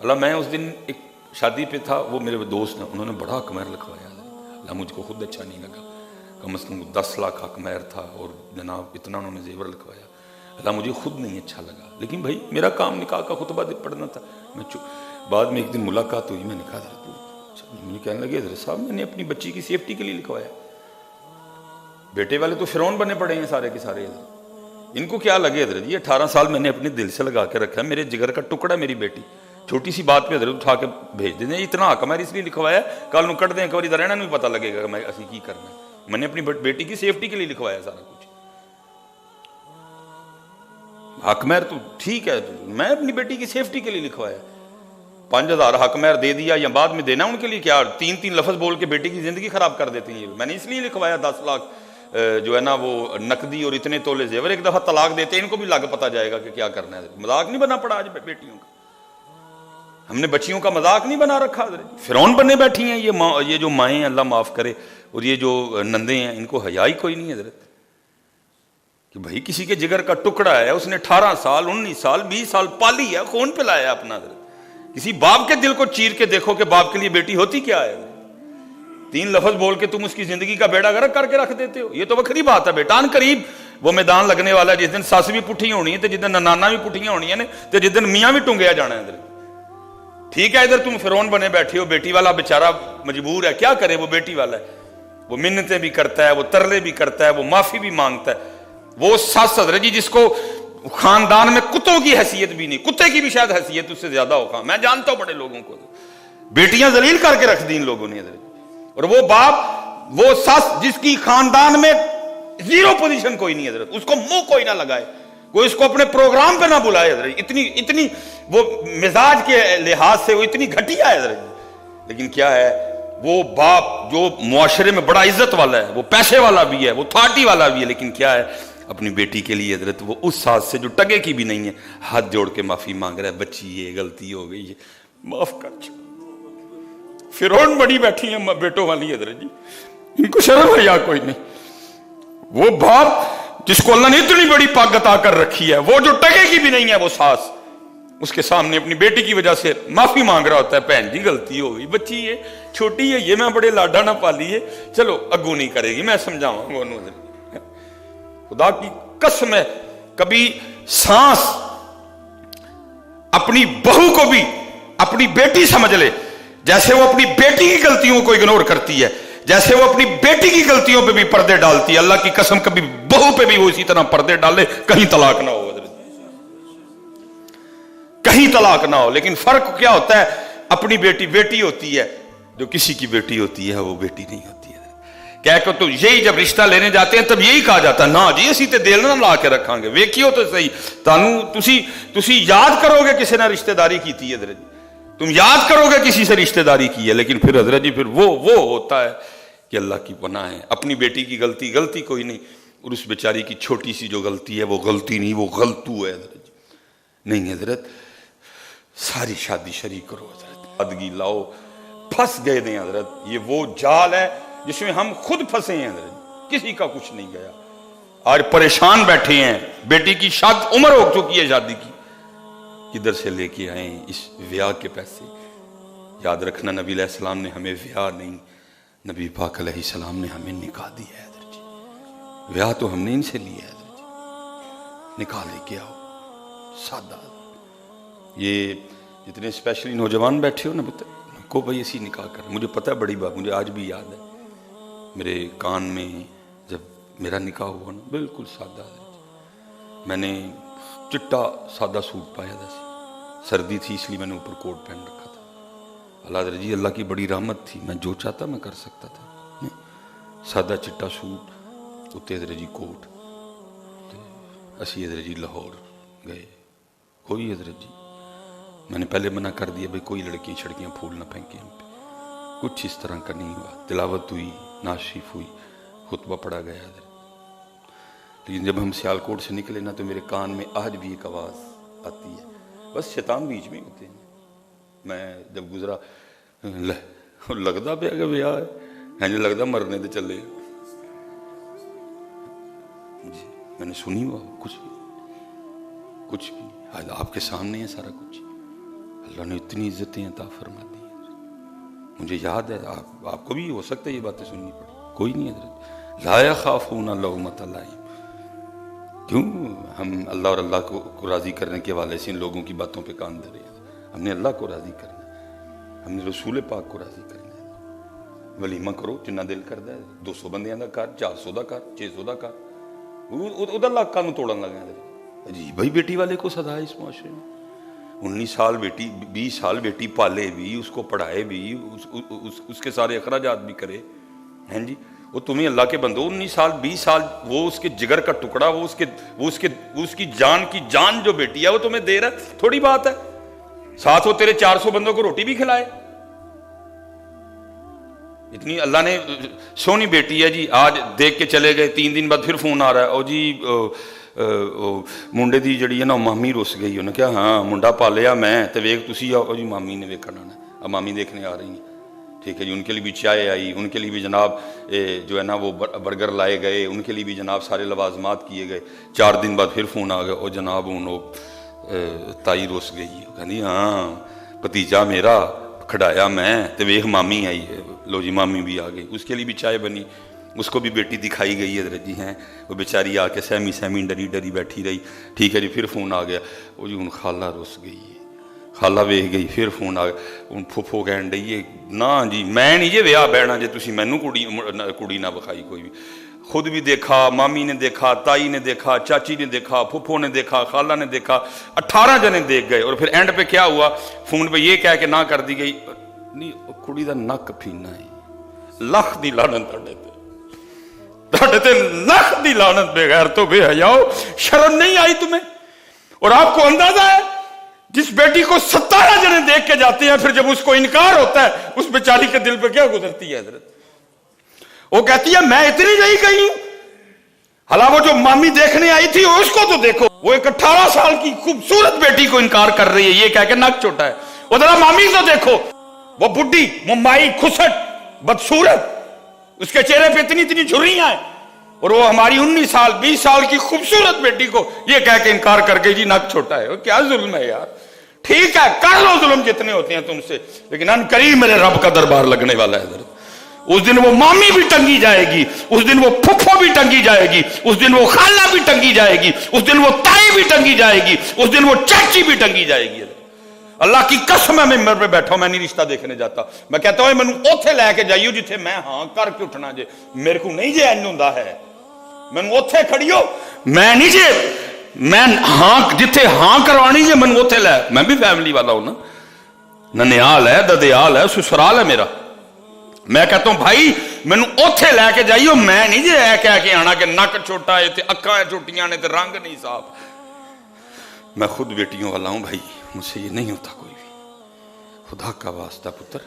अल्लाह मैं उस दिन एक शादी पे था, वो मेरे दोस्त हैं, उन्होंने बड़ा हक महर लिखवाया। अल्लाह मुझको खुद अच्छा नहीं लगा, कम से कम 10 लाख हक महर था और जनाब इतना उन्होंने जेवर लिखवाया। अल्लाह मुझे खुद नहीं अच्छा लगा, लेकिन भाई मेरा काम निकाह का खुतबा पढ़ना था। मैं बाद में एक दिन मुलाकात हुई, मैंने कहा मुझे कहने लगे हज़रत साहब मैंने अपनी बच्ची की सेफ्टी के लिए लिखवाया। बेटे वाले तो फिरौन बने पड़े हैं सारे के सारे, इनको क्या लगे हज़रत जी 18 साल मैंने अपने दिल से लगा के रखा है, मेरे जिगर का टुकड़ा मेरी बेटी, छोटी सी बात पे हज़रत उठा के भेज दें, इतना हक मैं इसलिए लिखवाया कल नूं कट दें एक बार इधर रहना नहीं पता लगेगा मैं असी की करना है। मैंने अपनी बेटी की सेफ्टी के लिए लिखवाया सारा कुछ। हक महर तो ठीक है, मैं अपनी बेटी की सेफ्टी के लिए लिखवाया। 5000 हक महर दे दिया या बाद में देना उनके लिए क्या, 3-3 लफ्ज बोल के बेटी की जिंदगी खराब कर देती हैं। मैंने इसलिए लिखवाया 10 लाख जो है ना वो नकदी और इतने तोले जेवर, एक दफा तलाक देते इनको भी लग पता जाएगा कि क्या करना है। मजाक नहीं बना पड़ा आज बेटियों का, हमने बच्चियों का मजाक नहीं बना रखा। फिरौन बनने बैठी हैं ये जो माएँ हैं, अल्लाह माफ करे, और ये जो नंदे हैं इनको हया ही कोई नहीं है हज़रत कि भाई किसी के जिगर का टुकड़ा है, उसने 18 साल 19 साल 20 साल पाली है, कौन पिलाया अपना। किसी बाप के दिल को चीर के देखो कि बाप के लिए बेटी होती क्या है। 3 लफ्ज बोल के तुम उसकी जिंदगी का बेड़ा गर्क करके रख देते हो, ये तो वखरी बात है। बेटान करीब वो मैदान लगने वाला है जिस दिन सस भी पुठी होनी है, तो जिस दिन नाना भी पुठियां होनी है, तो जिस दिन मियाँ भी टुंगया जाना है। ठीक है, इधर तुम फिरौन बने बैठे हो, बेटी वाला बेचारा मजबूर है, क्या करे वो बेटी वाला है, वो मिन्नतें भी करता है, वो तरले भी करता है, वो माफी भी मांगता है। वो सस हज़रत जी जिसको खानदान में कुत्तों की हैसियत भी नहीं, कुत्ते की भी शायद हैसियत उससे ज्यादा होगा, मैं जानता हूं बड़े लोगों को, बेटियां जलील करके रख दी इन लोगों ने। और वो बाप वो सस जिसकी खानदान में 0 पोजीशन कोई नहीं है, उसको मुंह कोई ना लगाए, कोई इसको अपने प्रोग्राम पे ना बुलाए, इतनी वो मिजाज के लिहाज से वो इतनी घटिया है। लेकिन क्या है, वो बाप जो मुआशरे में बड़ा इज्जत वाला है, वो पैसे वाला भी है, वो अथॉरिटी वाला भी है, लेकिन क्या है अपनी बेटी के लिए हजरत वो उस सास से जो टगे की भी नहीं है, हाथ जोड़ के माफी मांग रहा है, बच्ची ये गलती हो गई है माफ कर। फिरौन बड़ी बैठी है बेटों वाली हजरत जी, इनको शर्म है या कोई नहीं। वो बाप जिसको अल्लाह ने इतनी बड़ी पग अता कर रखी है, वो जो टगे की भी नहीं है वो सास, उसके सामने अपनी बेटी की वजह से माफी मांग रहा होता है, बहन जी गलती हो गई, बच्ची ये छोटी है, ये मैं बड़े लाडा ना पाली है, चलो अगू नहीं करेगी, मैं समझाऊंगा। खुदा की कसम है, कभी सांस अपनी बहू को भी अपनी बेटी समझ ले, जैसे वो अपनी बेटी की गलतियों को इग्नोर करती है, जैसे वो अपनी बेटी की गलतियों पे भी पर्दे डालती है, अल्लाह की कसम कभी बहू पे भी वो इसी तरह पर्दे डाले, कहीं तलाक ना हो, कहीं तलाक ना हो। लेकिन फर्क क्या होता है, अपनी बेटी बेटी होती है, जो किसी की बेटी होती है वो बेटी नहीं होती है। क्या को तो यही जब रिश्ता लेने जाते हैं तब यही कहा जाता है, ना जी असी ते दिल ना ला के रखांगे, वेखियो तो सही तुसी याद करोगे किसी ने रिश्तेदारी की थी हजरत जी, तुम याद करोगे किसी से रिश्तेदारी की है, लेकिन फिर हजरत जी फिर वो होता है कि अल्लाह की पनाह है, अपनी बेटी की गलती कोई नहीं, और उस बेचारी की छोटी सी जो गलती है वो गलती नहीं, वो गलतू है हजरत जी। नहीं हजरत, सारी शादी शरीक करो हजरत, अदगी लाओ, फंस गए थे हजरत, ये वो जाल है जिसमें हम खुद फंसे हैं हजरत, किसी का कुछ नहीं गया। आज परेशान बैठे हैं, बेटी की शादी उम्र हो चुकी है शादी की, किधर से लेके आए इस ब्याह के पैसे। याद रखना नबी अलैहिस्सलाम ने हमें ब्याह नहीं, नबी पाक अलैहिस्सलाम ने हमें निकाह दिया है हजरत जी, ब्याह तो हमने इनसे लिया है हजरत जी, निकाह लेके आओ सादा। ये जितने स्पेशली नौजवान बैठे हो ना, को भाई ऐसी निकाह कर, मुझे पता है बड़ी बात, मुझे आज भी याद है मेरे कान में जब मेरा निकाह हुआ ना, बिल्कुल सादा, मैंने चिट्टा सादा सूट पाया था, सर्दी थी इसलिए मैंने ऊपर कोट पहन रखा था। अल्लाह जी अल्लाह की बड़ी रहमत थी, मैं जो चाहता मैं कर सकता था, नहीं सादा चिट्टा सूट उत्ते हजरत जी कोट, असी हजरत जी लाहौर गए, कोई हजरत जी मैंने पहले मना कर दिया भाई कोई लड़कियां छड़कियां फूल ना फेंके हम पे, कुछ इस तरह का नहीं हुआ, तिलावत हुई, नाशिफ हुई, खुतबा पढ़ा गया। लेकिन जब हम सियालकोट से निकले ना तो मेरे कान में आज भी एक आवाज़ आती है, बस शैतान बीच में होते हैं। मैं जब गुजरा लगता पे अगर ब्याह है जी, लगता मरने तो चले जी, मैंने सुनी हुआ कुछ भी आज आपके सामने है सारा कुछ, अल्लाह ने इतनी इज्जतें अता फरमा दी। मुझे याद है, आपको भी हो सकता है ये बातें सुननी पड़ी। कोई नहीं हजरत, ला यखाफूना लौमत लाइम। क्यों हम अल्लाह और अल्लाह को राज़ी करने के हवाले से इन लोगों की बातों पे कान धरे? हमने अल्लाह को राज़ी करना है, हमने रसूल पाक को राज़ी करना है। वलीमा करो जिन्ना दिल करता है, 200 बंदियां का कर, 400 का कर, 600 का कर, उदा लाखा तोड़न लगा। अजीब भाई बेटी वाले को सदा है इस मुआशरे में। 19 साल बेटी, 20 साल बेटी पाले भी, उसको पढ़ाए भी, उसके सारे अखराजात भी करे, हैं जी। वो तुम्हें अल्लाह के बंदो 19 साल 20 साल वो उसके जिगर का टुकड़ा, वो उसकी जान की जान जो बेटी है वो तुम्हें दे रहा है, थोड़ी बात है। साथ वो तेरे 400 बंदों को रोटी भी खिलाए। इतनी अल्लाह ने सोनी बेटी है जी, आज देख के चले गए, 3 दिन बाद फिर फोन आ रहा है, ओ जी मुंडे दी जड़ी है ना मामी रुस गई। उन्हें क्या, हाँ मुंडा पालिया मैं, तो वेख तुसी आओ जी, मामी ने वेखना आना। अब मामी देखने आ रही है, ठीक है जी। उनके लिए भी चाय आई, उनके लिए भी जनाब जो है ना वो बर्गर लाए गए, उनके लिए भी जनाब सारे लवाजमात किए गए। 4 दिन बाद फिर फोन आ गया, ओ जनाब हूँ ताई रुस गई। कहती हाँ भतीजा मेरा खड़ाया मैं, तो वेख मामी आई है, लो जी मामी भी आ गई। उसके लिए भी चाय बनी, उसको भी बेटी दिखाई गई है जी, हैं वो बेचारी आके सहमी सहमी डरी डरी बैठी रही। ठीक है जी, फिर फोन आ गया, वो जी हूँ खाला रुस गई है, खाला वेख गई। फिर फोन आ गया, हूँ फुफो कह रही है ना जी मैं नहीं जे विआह बहना जे तुसी मैनू कुड़ी ना विखाई कोई भी। खुद भी देखा, मामी ने देखा, ताई ने देखा, चाची ने देखा, फुफो ने देखा, खाला ने देखा, 18 जने देख गए। और फिर एंड पे क्या हुआ, फोन पे ये कह के ना कर दी गई, नहीं कुड़ी दा नक फीना है, लख दी लानत तुहाडे ते लख दी लानत, बेगैर तो बेहयाओ, शर्म नहीं आई तुम्हें? और आपको अंदाजा है जिस बेटी को 17 जने देख के जाते हैं, फिर जब उसको इनकार होता है उस बेचारी के दिल पे क्या गुजरती है हजरत? वो कहती है मैं इतनी नहीं गई हूं, हालांकि वो जो मामी देखने आई थी उसको तो देखो, वो एक 18 साल की खूबसूरत बेटी को इनकार कर रही है ये कह के नक छोटा है। वो जरा मामी तो देखो, वो बुढ़ी मुंबई खुसट बदसूरत, उसके चेहरे पे इतनी इतनी झुर्रियां हैं, और वो हमारी 19 साल 20 साल की खूबसूरत बेटी को ये कह के इनकार कर गई जी नक छोटा है। क्या जुल्म है यार? ठीक है कर लो जुल्म जितने होते हैं तुमसे, लेकिन अनकरीब मेरे रब का दरबार लगने वाला है इधर। उस दिन वो मामी भी टंगी जाएगी, उस दिन वो फुफ्फो भी टंगी जाएगी, उस दिन वो खाला भी टंगी जाएगी, उस दिन वो ताई भी टंगी जाएगी, उस दिन वो चाची भी टंगी जाएगी। अल्लाह की कसम है, मैं मेरे पे बैठा मैं नहीं रिश्ता देखने जाता, मैं कहता हूं मैनू ओथे लैके जाइयो जिथे मैं हां करके उठना जे, मेरे को नहीं जे इंज हुंदा है, मैनू ओथे खड़ियो, मैं नहीं जे मैं हां जिथे हां करवानी जे मैनू ओथे लै। मैं भी फैमिली वाला हूं ना, ननिहाल है, ददियाल है, ससुराल है मेरा। मैं कहता हूं भाई मैनू ओथे लैके जाइयो, मैं नहीं जे ऐ कह के आना कि नक छोटा है, अक्खां छोटियां ने, रंग नहीं साफ। मैं खुद बेटियों वाला हूं भाई, मुझसे ये नहीं होता कोई भी। खुदा का वास्ता पुत्र